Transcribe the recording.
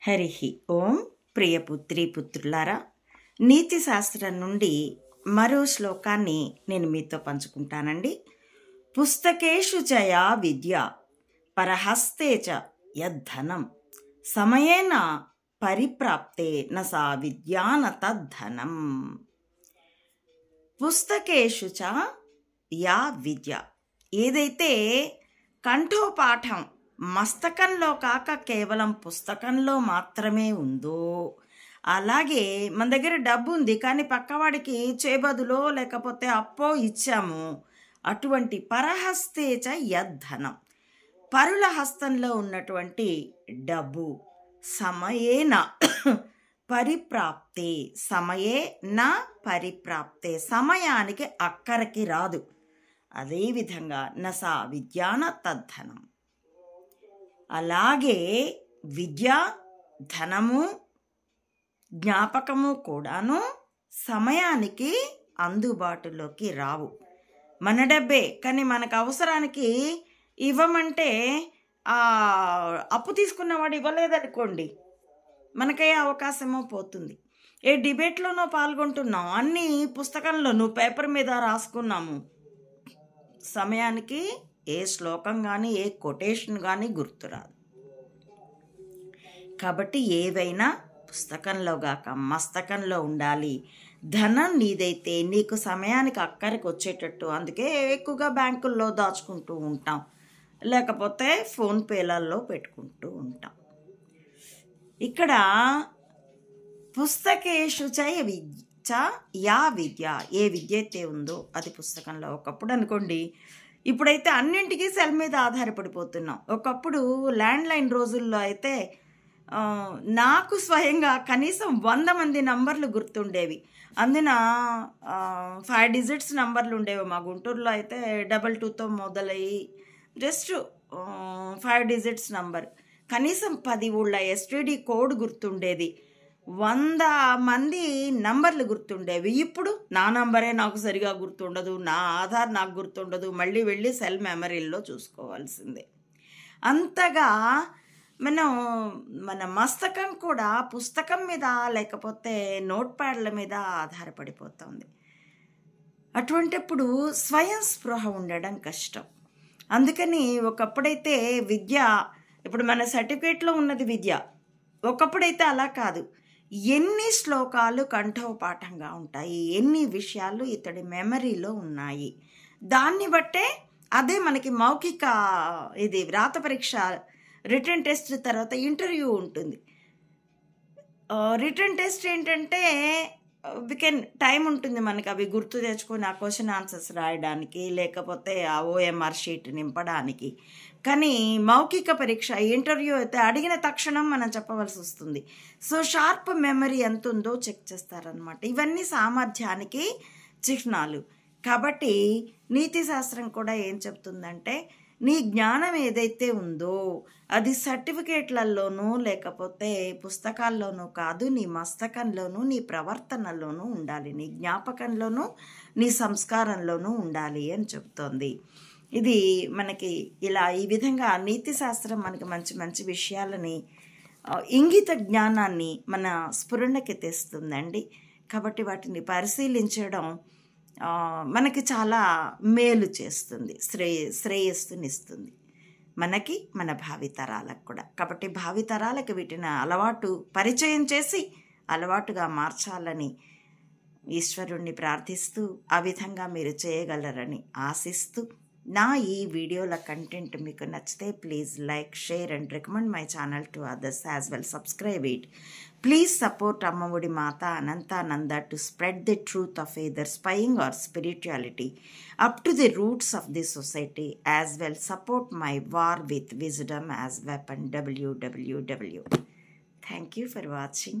హరి ఓం. ప్రియపుత్రి పుత్రులారా, నీతి శాస్త్రం నుండి మరో శ్లోకాన్ని నేను మీతో పంచుకుంటానండి. పుస్తకేషు చయా విద్య పరహస్తే చ యద్ధనం సమయేన పరిప్రాప్తే న సా విద్యా న తద్ధనం. పుస్తకేషు చ యా విద్య, ఏదైతే కంఠోపాఠం మస్తకంలో కాక కేవలం పుస్తకంలో మాత్రమే ఉందో, అలాగే మన దగ్గర డబ్బు ఉంది కానీ పక్కవాడికి చేబదులో లేకపోతే అప్పో ఇచ్చాము, అటువంటి పరహస్తేచ యద్ధనం, పరుల హస్తంలో ఉన్నటువంటి డబ్బు సమయేన పరిప్రాప్తే, సమయే నా పరిప్రాప్తే, సమయానికి అక్కడికి రాదు. అదేవిధంగా నసా విద్యాన తద్ధనం, అలాగే విద్య, ధనము, జ్ఞాపకము కూడాను సమయానికి అందుబాటులోకి రావు. మన డబ్బే కానీ మనకు అవసరానికి ఇవ్వమంటే అప్పు తీసుకున్నవాడు ఇవ్వలేదనుకోండి, మనకే అవకాశమో పోతుంది. ఏ డిబేట్లోనో పాల్గొంటున్నాం, అన్నీ పుస్తకంలోనూ పేపర్ మీద రాసుకున్నాము, సమయానికి ఏ శ్లోకం కానీ ఏ కొటేషన్ కానీ గుర్తురాదు. కాబట్టి ఏవైనా పుస్తకంలో గాక మస్తకంలో ఉండాలి. ధనం నీదైతే నీకు సమయానికి అక్కడికి వచ్చేటట్టు, అందుకే ఎక్కువగా బ్యాంకుల్లో దాచుకుంటూ ఉంటాం, లేకపోతే ఫోన్పేలలో పెట్టుకుంటూ ఉంటాం. ఇక్కడ పుస్తకేషు యా విద్య, ఏ విద్య అయితే ఉందో అది పుస్తకంలో. ఒకప్పుడు అనుకోండి, ఇప్పుడైతే అన్నింటికీ సెల్ మీద ఆధారపడిపోతున్నాం. ఒకప్పుడు ల్యాండ్లైన్ రోజుల్లో అయితే నాకు స్వయంగా కనీసం 100 మంది నంబర్లు గుర్తుండేవి. అందున 5 డిజిట్స్ నంబర్లు ఉండేవి. మా గుంటూరులో అయితే 22తో మొదలయ్యి జస్ట్ 5 డిజిట్స్ నంబర్, కనీసం 10 ఊళ్ళ ఎస్టీడీ కోడ్ గుర్తుండేది, 100 మంది నంబర్లు గుర్తుండేవి. ఇప్పుడు నా నంబరే నాకు సరిగా గుర్తుండదు, నా ఆధార్ నాకు గుర్తుండదు, మళ్ళీ వెళ్ళి సెల్ మెమరీల్లో చూసుకోవాల్సిందే. అంతగా మన మస్తకం కూడా పుస్తకం మీద లేకపోతే నోట్ ప్యాడ్ల మీద ఆధారపడిపోతుంది. అటువంటిప్పుడు స్వయం స్పృహ ఉండడం కష్టం. అందుకని ఒకప్పుడైతే విద్య, ఇప్పుడు మన సర్టిఫికేట్లో ఉన్నది విద్య, ఒకప్పుడైతే అలా కాదు. ఎన్ని శ్లోకాలు కంఠోపాఠంగా ఉంటాయి, ఎన్ని విషయాలు ఇతడి మెమరీలో ఉన్నాయి, దాన్ని బట్టే అదే మనకి మౌఖిక ఇది వ్రాత పరీక్ష, రిటర్న్ టెస్ట్ తర్వాత ఇంటర్వ్యూ ఉంటుంది. రిటర్న్ టెస్ట్ ఏంటంటే టైం ఉంటుంది మనకి అవి గుర్తు తెచ్చుకొని ఆ క్వశ్చన్ ఆన్సర్స్ రాయడానికి, లేకపోతే ఆ ఓఎంఆర్ షీట్ నింపడానికి. కానీ మౌఖిక పరీక్ష, ఇంటర్వ్యూ అయితే అడిగిన తక్షణం మనం చెప్పవలసి వస్తుంది. సో షార్ప్ మెమరీ ఎంత ఉందో చెక్ చేస్తారనమాట. ఇవన్నీ సామర్థ్యానికి చిహ్నాలు. కాబట్టి నీతి శాస్త్రం కూడా ఏం చెప్తుందంటే, నీ జ్ఞానం ఏదైతే ఉందో అది సర్టిఫికేట్లలోనూ లేకపోతే పుస్తకాల్లోనూ కాదు, నీ మస్తకంలోనూ నీ ప్రవర్తనలోనూ ఉండాలి, నీ జ్ఞాపకంలోనూ నీ సంస్కారంలోనూ ఉండాలి అని చెప్తోంది. ఇది మనకి ఇలా ఈ విధంగా నీతి శాస్త్రం మనకి మంచి మంచి విషయాలని, ఇంగిత జ్ఞానాన్ని మన స్ఫురణకి తెస్తుందండి. కాబట్టి వాటిని పరిశీలించడం మనకి చాలా మేలు చేస్తుంది, శ్రేయస్సునిస్తుంది మనకి, మన భావితరాలకు కూడా. కాబట్టి భావితరాలకు వీటిని పరిచయం చేసి అలవాటుగా మార్చాలని ఈశ్వరుణ్ణి ప్రార్థిస్తూ, ఆ విధంగా మీరు చేయగలరని ఆశిస్తూ, నా ఈ వీడియోల కంటెంట్ మీకు నచ్చితే please like, share and recommend my channel to others as well. Subscribe it. Please support Ammavudi Mata Anantananda to spread the truth of either spying or spirituality up to the roots of this society, as well support my war with wisdom as weapon, www. Thank you for watching.